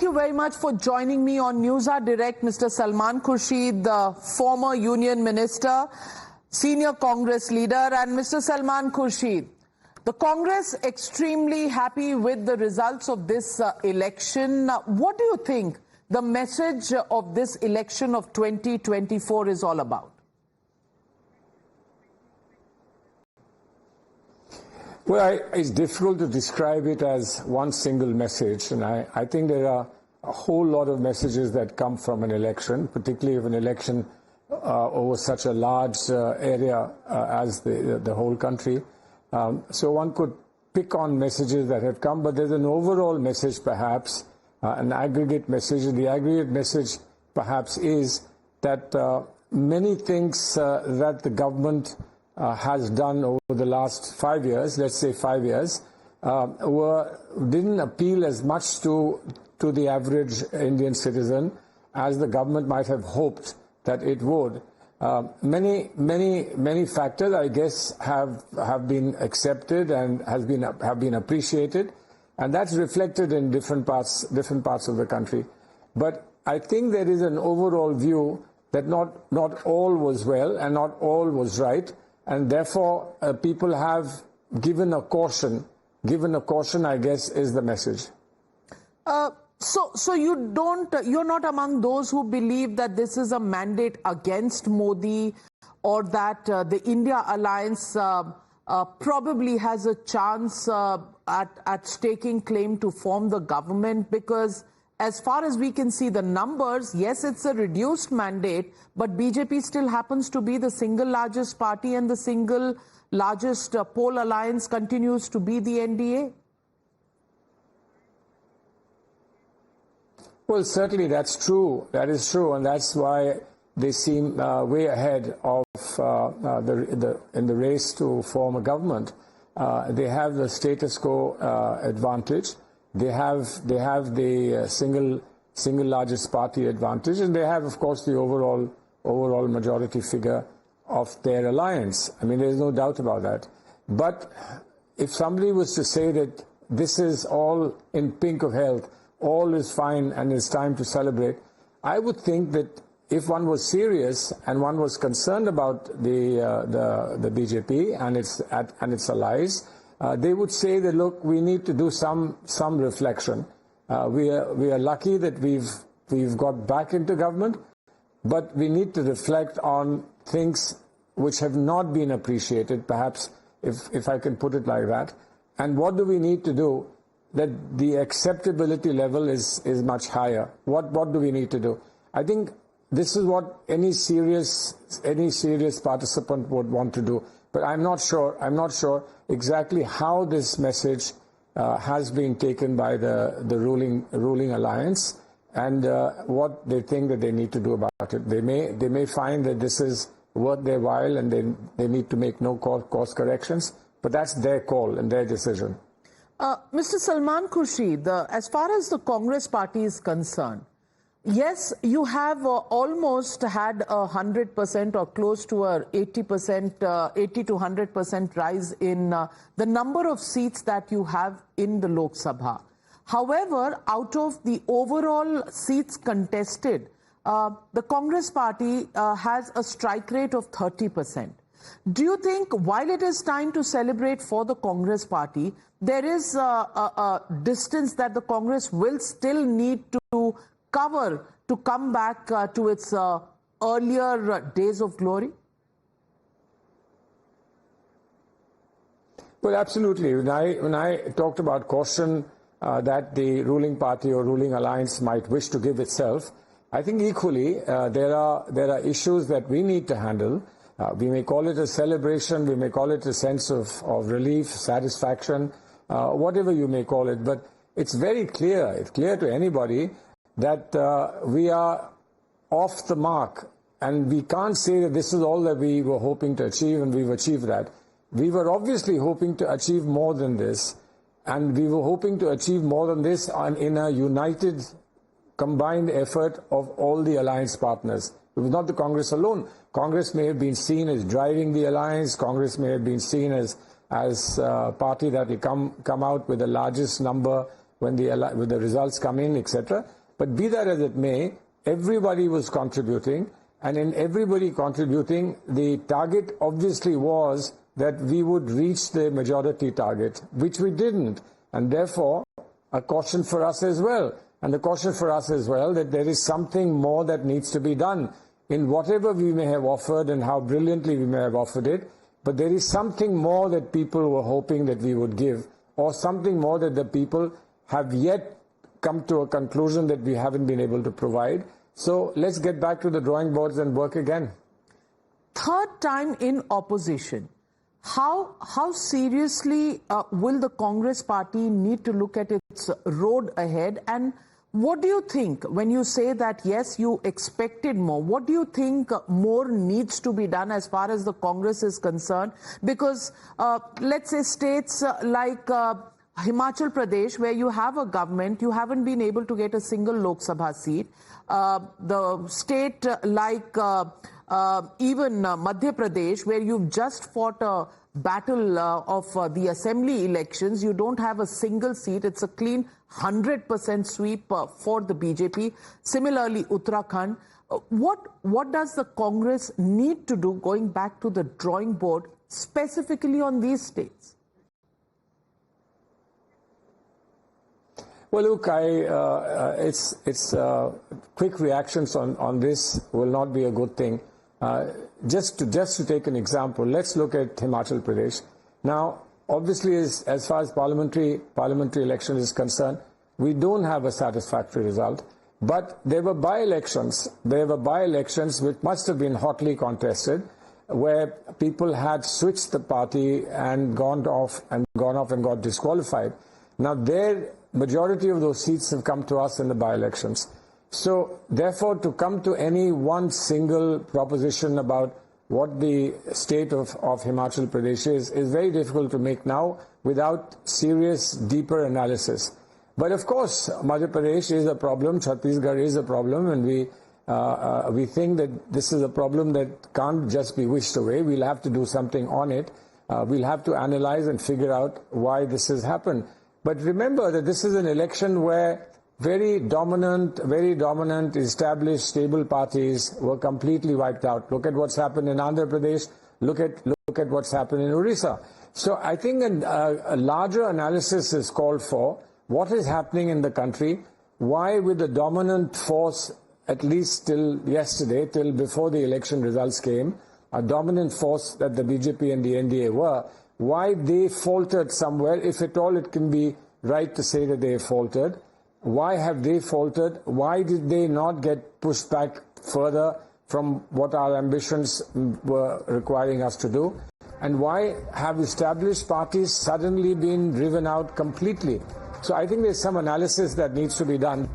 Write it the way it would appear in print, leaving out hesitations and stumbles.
you very much for joining me on NewsHour Direct, Mr. Salman Khurshid, the former Union Minister, senior Congress leader, and Mr. Salman Khurshid. The Congress extremely happy with the results of this election. What do you think the message of this election of 2024 is all about? Well, it's difficult to describe it as one single message, and I think there are a whole lot of messages that come from an election, particularly of an election over such a large area as the whole country. So one could pick on messages that have come, but there's an overall message perhaps, an aggregate message, and the aggregate message perhaps is that many things that the government has done over the last 5 years, let's say 5 years, didn't appeal as much to the average Indian citizen as the government might have hoped that it would. Many factors, I guess, have been accepted and have been appreciated, and that's reflected in different parts of the country. But I think there is an overall view that not all was well and not all was right. And therefore, people have given a caution. Given a caution, I guess, is the message. So you're not among those who believe that this is a mandate against Modi, or that the India alliance probably has a chance at staking claim to form the government, because as far as we can see the numbers, yes, it's a reduced mandate, but BJP still happens to be the single largest party, and the single largest poll alliance continues to be the NDA. Well, certainly that's true. That is true, and that's why they seem way ahead of in the race to form a government. They have the status quo advantage. They have the single largest party advantage, and they have, of course, the overall majority figure of their alliance. I mean, there's no doubt about that. But if somebody was to say that this is all in pink of health, all is fine and it's time to celebrate, I would think that if one was serious and one was concerned about the BJP and its allies, they would say that, look, we need to do some reflection. We are lucky that we've got back into government, but we need to reflect on things which have not been appreciated, perhaps, if I can put it like that. And what do we need to do that the acceptability level is much higher? What do we need to do? I think this is what any serious participant would want to do. But I'm not sure exactly how this message has been taken by the ruling alliance, and what they think that they need to do about it. They may find that this is worth their while and they need to make no course corrections, but that's their call and their decision. Mr. Salman Khurshid, as far as the Congress party is concerned, yes, you have almost had 100% or close to a 80%, 80 to 100% rise in the number of seats that you have in the Lok Sabha. However, out of the overall seats contested, the Congress party has a strike rate of 30%. Do you think, while it is time to celebrate for the Congress party, there is a distance that the Congress will still need to cover to come back to its earlier days of glory? Well, absolutely. When I talked about caution that the ruling party or ruling alliance might wish to give itself, I think equally there are issues that we need to handle. We may call it a celebration, we may call it a sense of relief, satisfaction, whatever you may call it, but it's very clear, it's clear to anybody that we are off the mark, and we can't say that this is all that we were hoping to achieve and we've achieved that. We were obviously hoping to achieve more than this, and we were hoping to achieve more than this in a united, combined effort of all the alliance partners. It was not the Congress alone. Congress may have been seen as driving the alliance. Congress may have been seen as a party that will come out with the largest number when the results come in, etc. But be that as it may, everybody was contributing, and in everybody contributing, the target obviously was that we would reach the majority target, which we didn't, and therefore a caution for us as well. And the caution for us as well that there is something more that needs to be done in whatever we may have offered and how brilliantly we may have offered it, but there is something more that people were hoping that we would give, or something more that the people have yet come to a conclusion that we haven't been able to provide. So let's get back to the drawing boards and work again. Third time in opposition. How seriously will the Congress party need to look at its road ahead? And what do you think when you say that, yes, you expected more? What do you think more needs to be done as far as the Congress is concerned? Because let's say states like Himachal Pradesh, where you have a government, you haven't been able to get a single Lok Sabha seat. The state like even Madhya Pradesh, where you've just fought a battle of the assembly elections, you don't have a single seat. It's a clean 100% sweep for the BJP. Similarly, Uttarakhand. What does the Congress need to do going back to the drawing board, specifically on these states? Well, look, quick reactions on this will not be a good thing. Just to take an example, let's look at Himachal Pradesh. Now, obviously, as far as parliamentary election is concerned, we don't have a satisfactory result. But there were by-elections. There were by-elections which must have been hotly contested, where people had switched the party and gone off and got disqualified. Now, their majority of those seats have come to us in the by-elections. So, therefore, to come to any one single proposition about what the state of Himachal Pradesh is very difficult to make now without serious, deeper analysis. But of course, Madhya Pradesh is a problem, Chhattisgarh is a problem, and we think that this is a problem that can't just be wished away. We'll have to do something on it. We'll have to analyze and figure out why this has happened. But remember that this is an election where very dominant, established, stable parties were completely wiped out. Look at what's happened in Andhra Pradesh. Look at what's happened in Orissa. So I think a larger analysis is called for. What is happening in the country? Why, with the dominant force, at least till yesterday, till before the election results came, a dominant force that the BJP and the NDA were, why they faltered somewhere, if at all it can be right to say that they faltered. Why have they faltered? Why did they not get pushed back further from what our ambitions were requiring us to do? And why have established parties suddenly been driven out completely? So I think there's some analysis that needs to be done.